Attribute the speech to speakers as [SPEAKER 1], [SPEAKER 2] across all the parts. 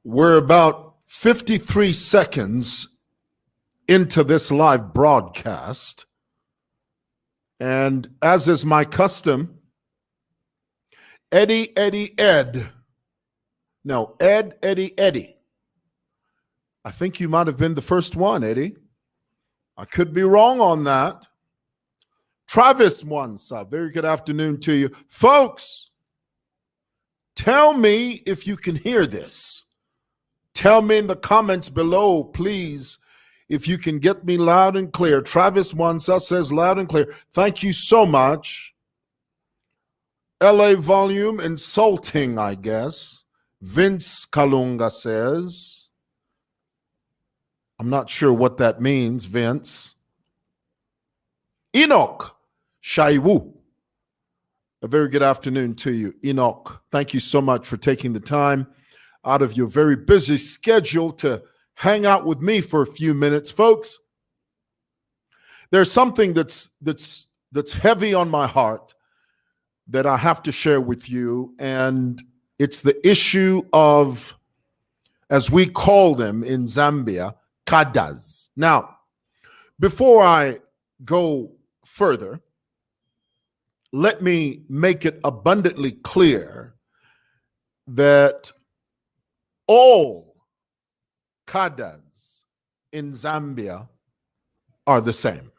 [SPEAKER 1] We're about 53 seconds into this live broadcast. And as is my custom, Eddie. No, Eddie. I think you might have been the first one, Eddie. I could be wrong on that. Travis Mwansa, very good afternoon to you. Folks, tell me if you can hear this. Tell me in the comments below, please, if you can get me loud and clear. Travis Mwansa says loud and clear. Thank you so much. LA volume insulting, I guess. Vince Kalunga says. I'm not sure what that means, Vince. Enoch Shaiwu. A very good afternoon to you, Enoch. Thank you so much for taking the time out of your very busy schedule to hang out with me for a few minutes. Folks, there's something that's heavy on my heart that I have to share with you, and it's the issue of, as we call them in Zambia, Cadres. Now, before I go further, let me make it abundantly clear that all Cadres in Zambia are the same.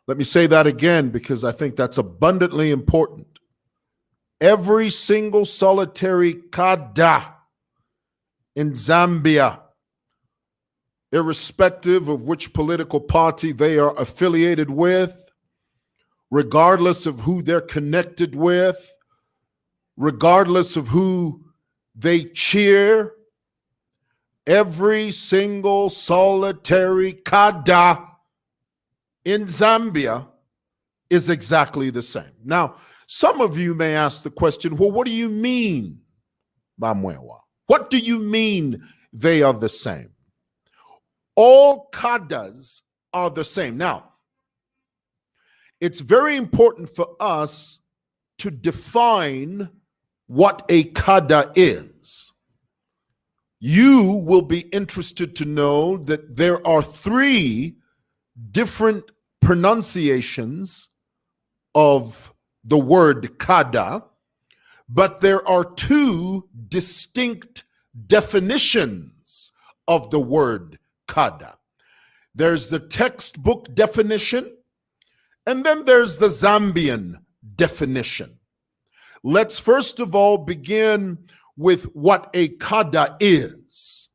[SPEAKER 1] Let me say that again because I think that's abundantly important. Every single solitary Cadre in Zambia, irrespective of which political party they are affiliated with, regardless of who they're connected with, regardless of who they cheer, every single solitary Cadre in Zambia is exactly the same. Now, some of you may ask the question, well, what do you mean, Bamwewa? What do you mean they are the same? All Cadres are the same. Now, it's very important for us to define what a Cadre is. You will be interested to know that there are three different pronunciations of the word Cadre, but there are two distinct definitions of the word Cadre. There's the textbook definition, and then there's the Zambian definition. Let's first of all begin with what a Cadre is,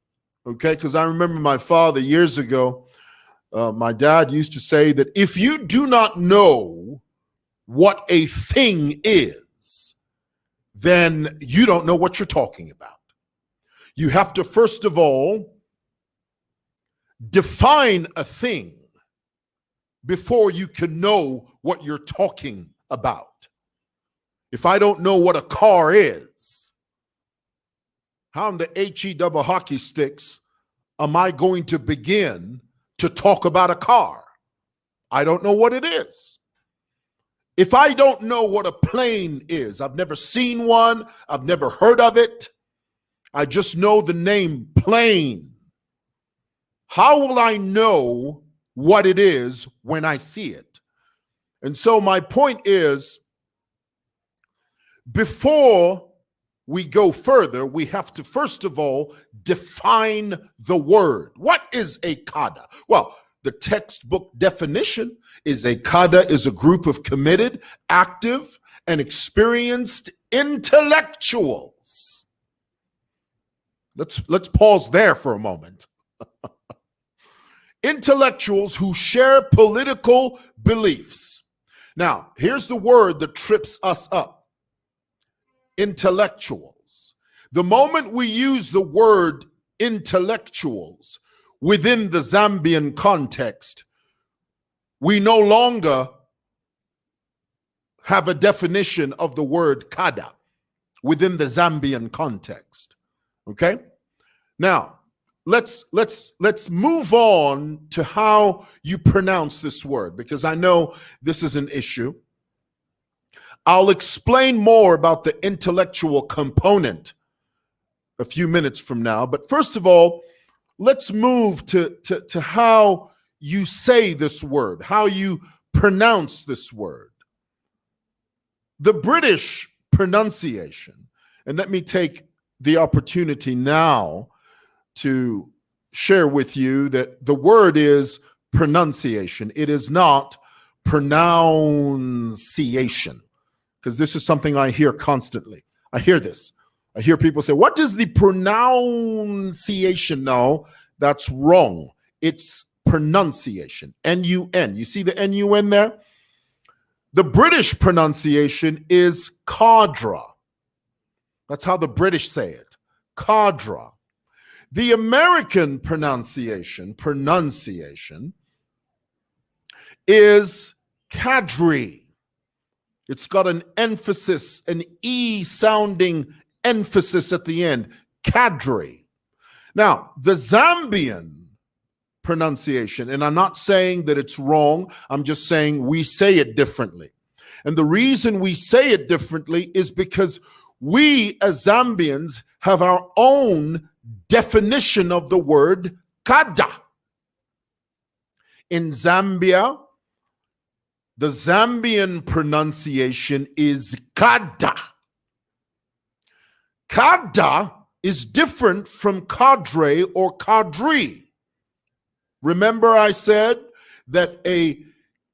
[SPEAKER 1] okay? Because I remember my father years ago, my dad used to say that if you do not know what a thing is, then you don't know what you're talking about. You have to first of all define a thing before you can know what you're talking about. If I don't know what a car is, how in the HE double hockey sticks am I going to begin to talk about a car? I don't know what it is. If I don't know what a plane is, I've never seen one, I've never heard of it, I just know the name plane. How will I know what it is when I see it? And so my point is, before we go further, we have to first of all define the word. What is a Cadre? Well, the textbook definition is a Cadre is a group of committed, active, and experienced intellectuals. Let's pause there for a moment. Intellectuals who share political beliefs. Now, here's the word that trips us up. Intellectuals. The moment we use the word intellectuals within the Zambian context, we no longer have a definition of the word Cadre within the Zambian context. Okay? Now, let's move on to how you pronounce this word, because I know this is an issue. I'll explain more about the intellectual component a few minutes from now. But first of all, let's move to how you say this word, how you pronounce this word. The British pronunciation, and let me take the opportunity now to share with you that the word is pronunciation. It is not pronunciation, because this is something I hear constantly. I hear this. I hear people say, what is the pronunciation? No, that's wrong. It's pronunciation. N-U-N. You see the N-U-N there? The British pronunciation is cadre. That's how the British say it. Cadre. The American pronunciation is cadre. It's got an emphasis, an E sounding emphasis at the end. Cadre. Now, the Zambian pronunciation, and I'm not saying that it's wrong, I'm just saying we say it differently. And the reason we say it differently is because we as Zambians have our own definition of the word kada. In Zambia, the Zambian pronunciation is kada. Kada is different from cadre or cadre. Remember I said that a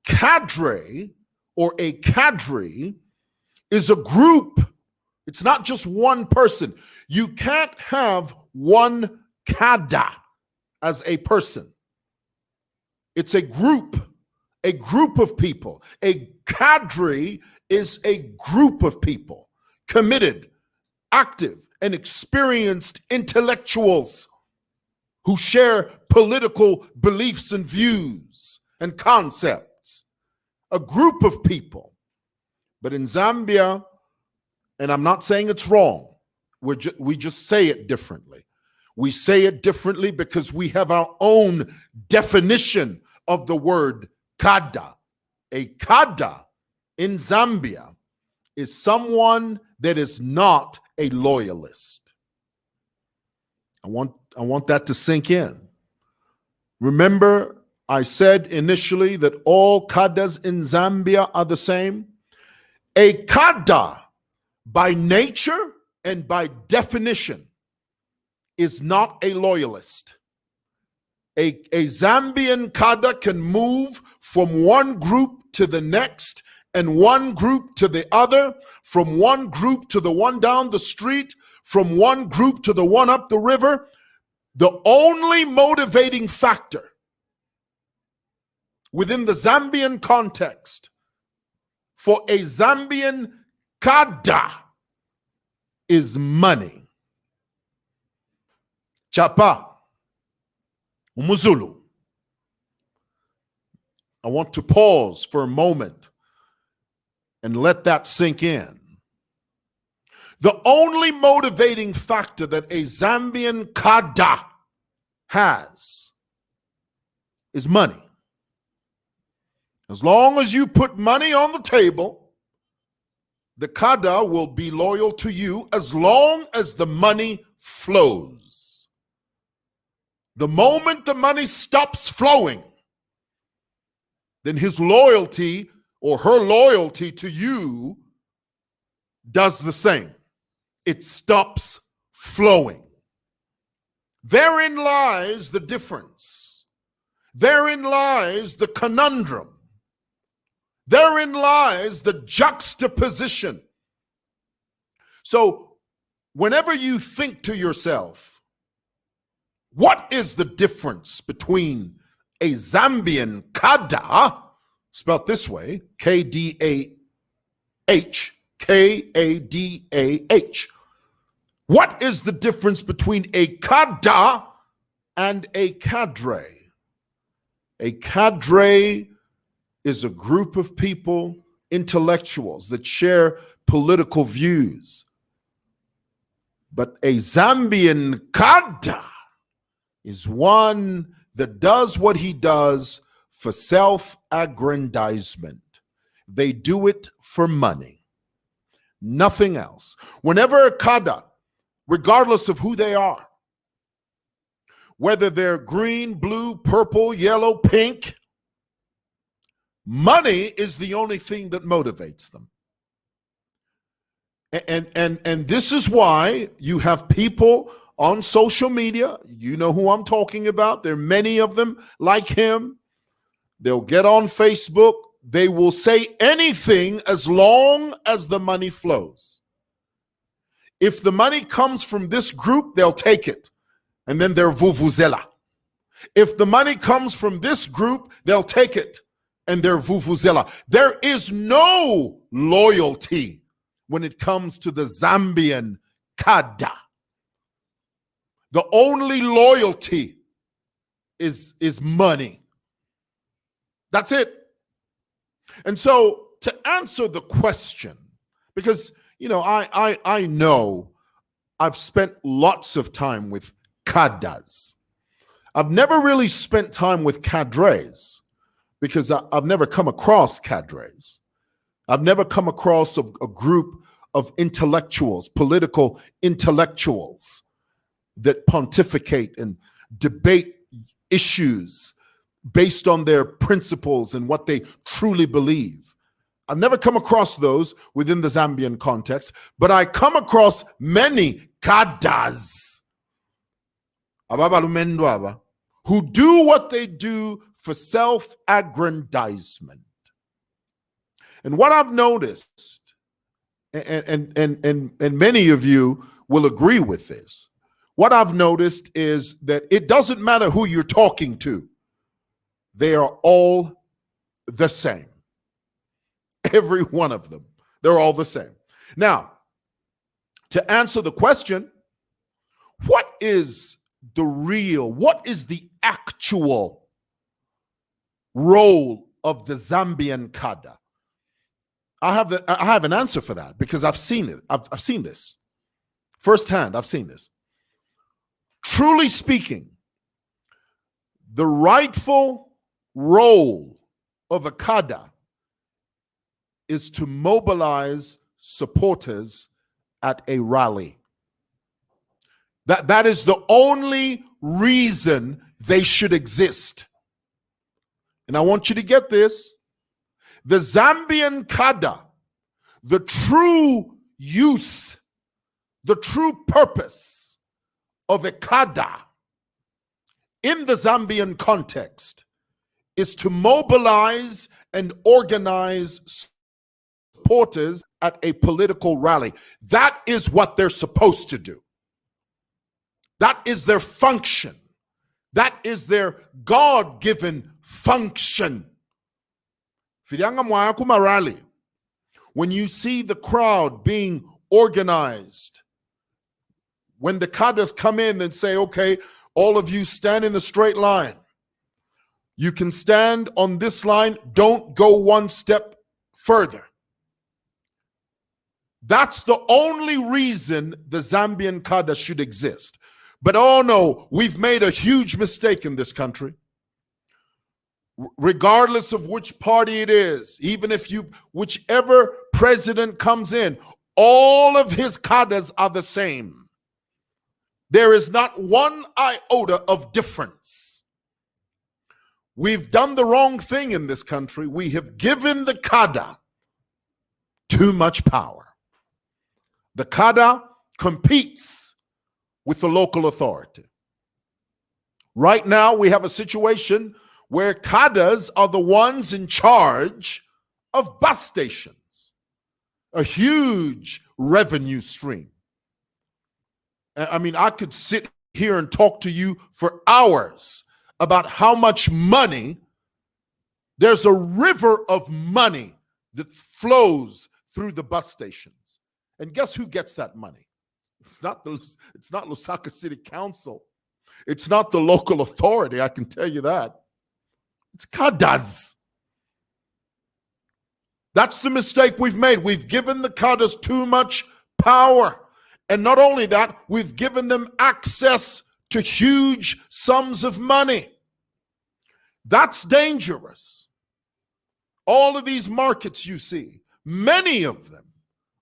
[SPEAKER 1] cadre or a cadre is a group. It's not just one person. You can't have one kada as a person. It's a group of people. A cadre is a group of people, committed, active, and experienced intellectuals who share political beliefs and views and concepts. A group of people. But in Zambia, and I'm not saying it's wrong, we just say it differently. We say it differently because we have our own definition of the word kada. A kada in Zambia is someone that is not a loyalist. I want that to sink in. Remember, I said initially that all kadas in Zambia are the same. A kada, by nature and by definition, is not a loyalist. A Zambian kada can move from one group to the next and one group to the other, from one group to the one down the street, from one group to the one up the river. The only motivating factor within the Zambian context for a Zambian kada is money. Chapa, Umuzulu. I want to pause for a moment and let that sink in. The only motivating factor that a Zambian kada has is money. As long as you put money on the table, the kada will be loyal to you as long as the money flows. The moment the money stops flowing, then his loyalty or her loyalty to you does the same. It stops flowing. Therein lies the difference. Therein lies the conundrum. Therein lies the juxtaposition. So, whenever you think to yourself, what is the difference between a Zambian kada, spelled this way, K-D-A-H, K-A-D-A-H. What is the difference between a kada and a cadre? A cadre is a group of people, intellectuals that share political views. But a Zambian kada is one that does what he does for self-aggrandizement. They do it for money, nothing else. Whenever a kada regardless of who they are. Whether they're green, blue, purple, yellow, pink, money is the only thing that motivates them. And this is why you have people on social media, you know who I'm talking about. There are many of them like him. They'll get on Facebook. They will say anything as long as the money flows. If the money comes from this group, they'll take it. And then they're vuvuzela. If the money comes from this group, they'll take it. And they're vuvuzela. There is no loyalty when it comes to the Zambian Cadre. The only loyalty is money. That's it. And so to answer the question, because I know I've spent lots of time with cadres. I've never really spent time with cadres because I've never come across cadres. I've never come across a group of intellectuals, political intellectuals that pontificate and debate issues based on their principles and what they truly believe. I've never come across those within the Zambian context, but I come across many cadres who do what they do for self-aggrandizement. And what I've noticed, and many of you will agree with this, what I've noticed is that it doesn't matter who you're talking to. They are all the same. Every one of them. They're all the same. Now, to answer the question, what is the actual role of the Zambian Cadre? I have an answer for that because I've seen it. I've seen this firsthand. I've seen this. Truly speaking, the rightful role of a cadre is to mobilize supporters at a rally. That is the only reason they should exist. And I want you to get this. The Zambian cadre, the true use, the true purpose of a cadre in the Zambian context is to mobilize and organize supporters at a political rally. That is what they're supposed to do. That is their function. That is their God-given function. When you see the crowd being organized, when the cadres come in and say, okay, all of you stand in the straight line. You can stand on this line, don't go one step further. That's the only reason the Zambian cadre should exist. But oh no, we've made a huge mistake in this country. Regardless of which party it is, even if whichever president comes in, all of his cadres are the same. There is not one iota of difference. We've done the wrong thing in this country. We have given the cadre too much power. The cadre competes with the local authority. Right now, we have a situation where cadres are the ones in charge of bus stations, a huge revenue stream. I mean, I could sit here and talk to you for hours about how much money, there's a river of money that flows through the bus stations. And guess who gets that money? It's not Lusaka City Council. It's not the local authority, I can tell you that. It's cadres. That's the mistake we've made. We've given the cadres too much power. And not only that, we've given them access to huge sums of money. That's dangerous. All of these markets you see, many of them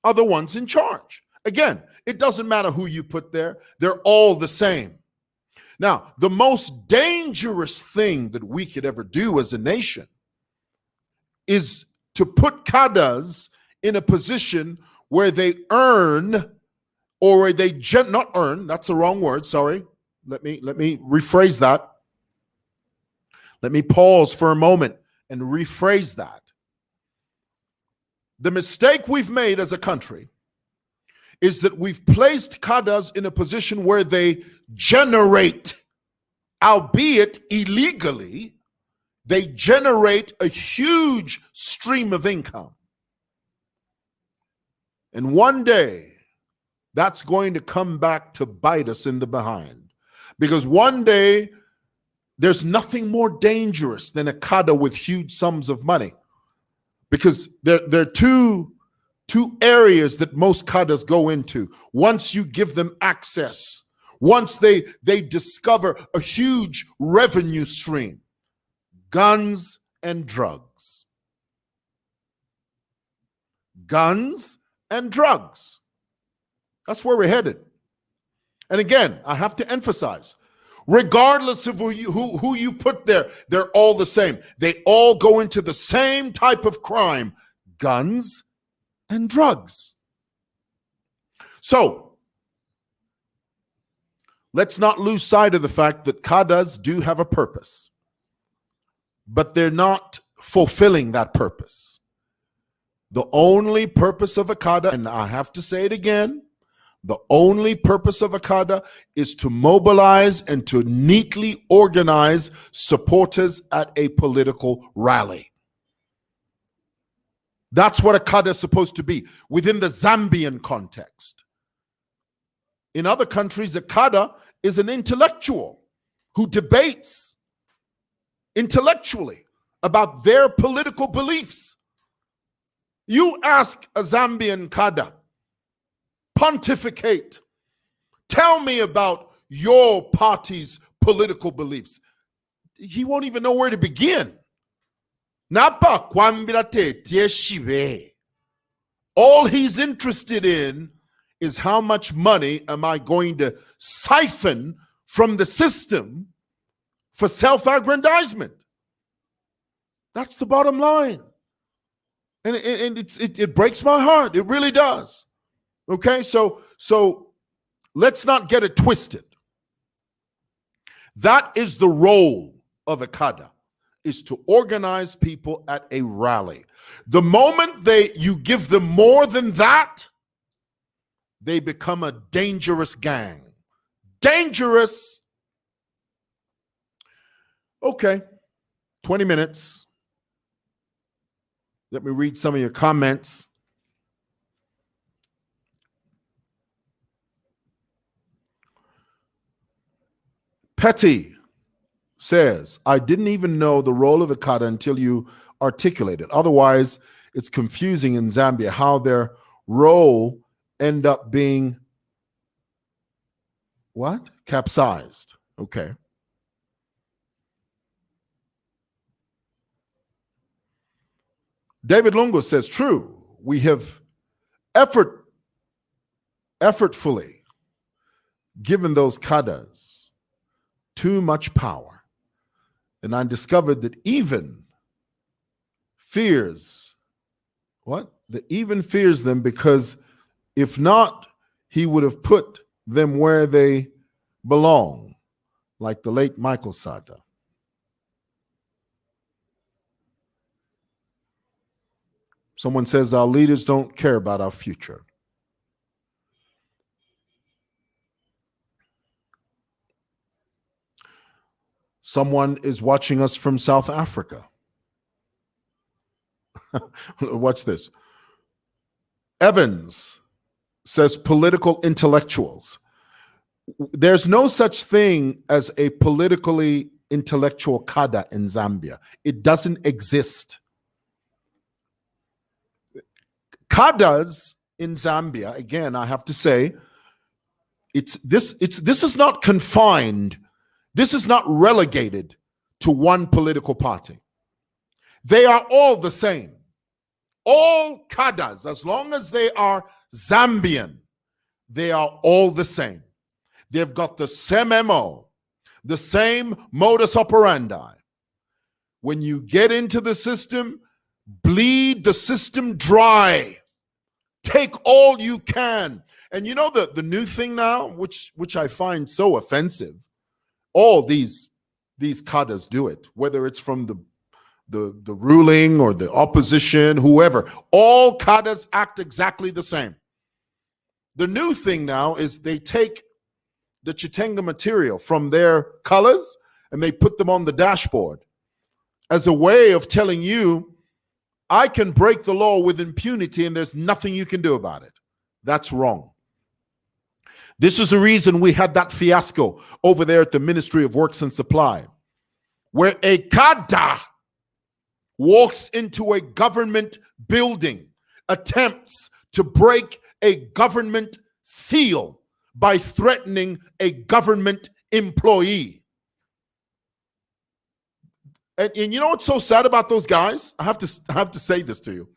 [SPEAKER 1] are the ones in charge. Again, it doesn't matter who you put there. They're all the same. Now, the most dangerous thing that we could ever do as a nation is to put cadres in a position where they earn, or they not earn, that's the wrong word, sorry. Let me rephrase that. Let me pause for a moment and rephrase that. The mistake we've made as a country is that we've placed cadres in a position where they generate, albeit illegally, they generate a huge stream of income. And one day, that's going to come back to bite us in the behind. Because one day, there's nothing more dangerous than a cadre with huge sums of money. Because there are two areas that most cadres go into. Once you give them access, once they discover a huge revenue stream, guns and drugs. Guns and drugs. That's where we're headed. And again, I have to emphasize, regardless of who you put there, they're all the same. They all go into the same type of crime, guns and drugs. So, let's not lose sight of the fact that cadres do have a purpose, but they're not fulfilling that purpose. The only purpose of a cadre, and I have to say it again, the only purpose of a cadre is to mobilize and to neatly organize supporters at a political rally. That's what a cadre is supposed to be within the Zambian context. In other countries, a cadre is an intellectual who debates intellectually about their political beliefs. You ask a Zambian cadre, pontificate, tell me about your party's political beliefs. He won't even know where to begin. All he's interested in is how much money am I going to siphon from the system for self-aggrandizement. That's the bottom line. And it breaks my heart. It really does. Okay, so let's not get it twisted. That is the role of a cadre, is to organize people at a rally. The moment you give them more than that, they become a dangerous gang. Dangerous. Okay, 20 minutes. Let me read some of your comments. Petty says, I didn't even know the role of a cadre until you articulate it. Otherwise, it's confusing in Zambia how their role end up being what? Capsized. Okay. David Lungo says, true. We have effortfully given those cadres too much power. And I discovered that even fears them, because if not, he would have put them where they belong, like the late Michael Sata. Someone says our leaders don't care about our future. Someone is watching us from South Africa. Watch this. Evans says political intellectuals. There's no such thing as a politically intellectual cadre in Zambia. It doesn't exist. Cadres in Zambia, again, I have to say, this is not confined. This is not relegated to one political party. They are all the same. All cadres, as long as they are Zambian, They are all the same. They've got the same MO, the same modus operandi. When you get into the system, bleed the system dry. Take all you can. And you know the new thing now, which I find so offensive, all these cadres do it, whether it's from the ruling or the opposition, whoever. All cadres act exactly the same. The new thing now is they take the Chitenga material from their colors and they put them on the dashboard as a way of telling you, I can break the law with impunity and there's nothing you can do about it. That's wrong. This is the reason we had that fiasco over there at the Ministry of Works and Supply, where a cadre walks into a government building, attempts to break a government seal by threatening a government employee. And you know what's so sad about those guys? I have to say this to you.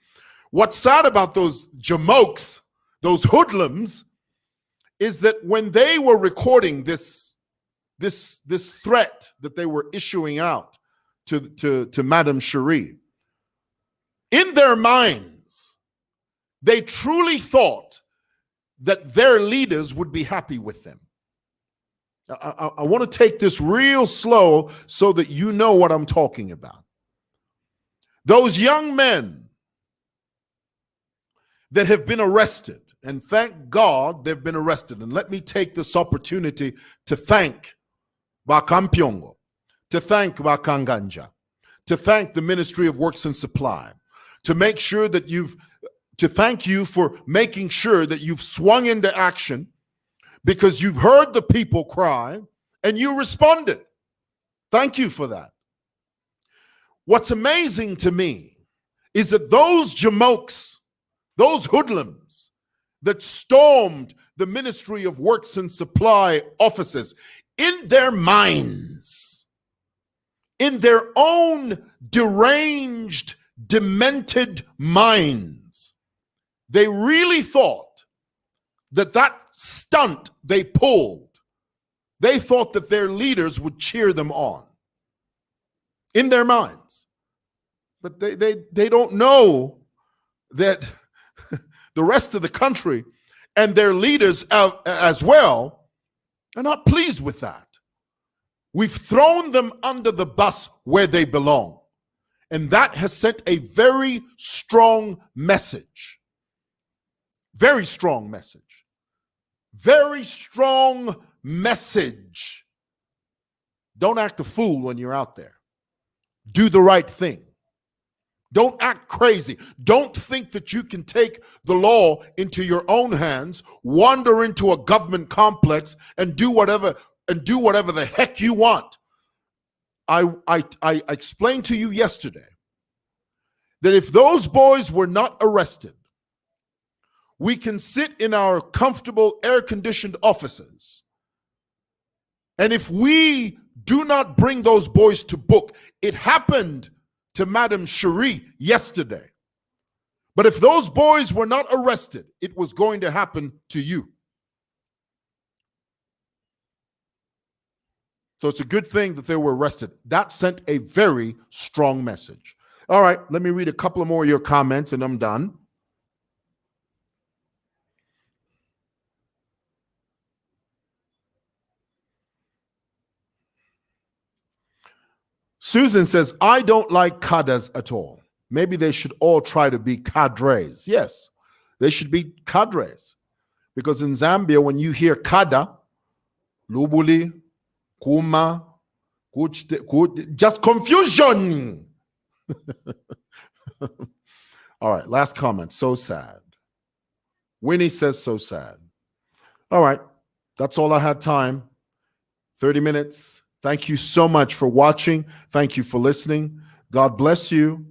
[SPEAKER 1] What's sad about those jamokes, those hoodlums, is that when they were recording this threat that they were issuing out to Madame Cherie, in their minds, they truly thought that their leaders would be happy with them. I want to take this real slow so that you know what I'm talking about. Those young men that have been arrested, and thank God they've been arrested. And let me take this opportunity to thank Bakampyongo, to thank Bakanganja, to thank the Ministry of Works and Supply, to make sure that to thank you for making sure that you've swung into action, because you've heard the people cry and you responded. Thank you for that. What's amazing to me is that those jamokes, those hoodlums that stormed the Ministry of Works and Supply offices, in their minds, in their own deranged, demented minds, they really thought that stunt they pulled, they thought that their leaders would cheer them on in their minds. But they don't know that the rest of the country and their leaders as well are not pleased with that. We've thrown them under the bus where they belong. And that has sent a very strong message. Very strong message. Very strong message. Don't act a fool when you're out there. Do the right thing. Don't act crazy. Don't think that you can take the law into your own hands, wander into a government complex and do whatever the heck you want. I explained to you yesterday that if those boys were not arrested, we can sit in our comfortable air-conditioned offices. And if we do not bring those boys to book, it happened to Madame Cherie yesterday. But if those boys were not arrested, it was going to happen to you. So it's a good thing that they were arrested. That sent a very strong message. All right, let me read a couple of more of your comments and I'm done. Susan says, I don't like cadres at all. Maybe they should all try to be cadres. Yes, they should be cadres. Because in Zambia, when you hear kada, lubuli, kuma, just confusion. All right, last comment. So sad. Winnie says so sad. All right, that's all I had time. 30 minutes. Thank you so much for watching. Thank you for listening. God bless you.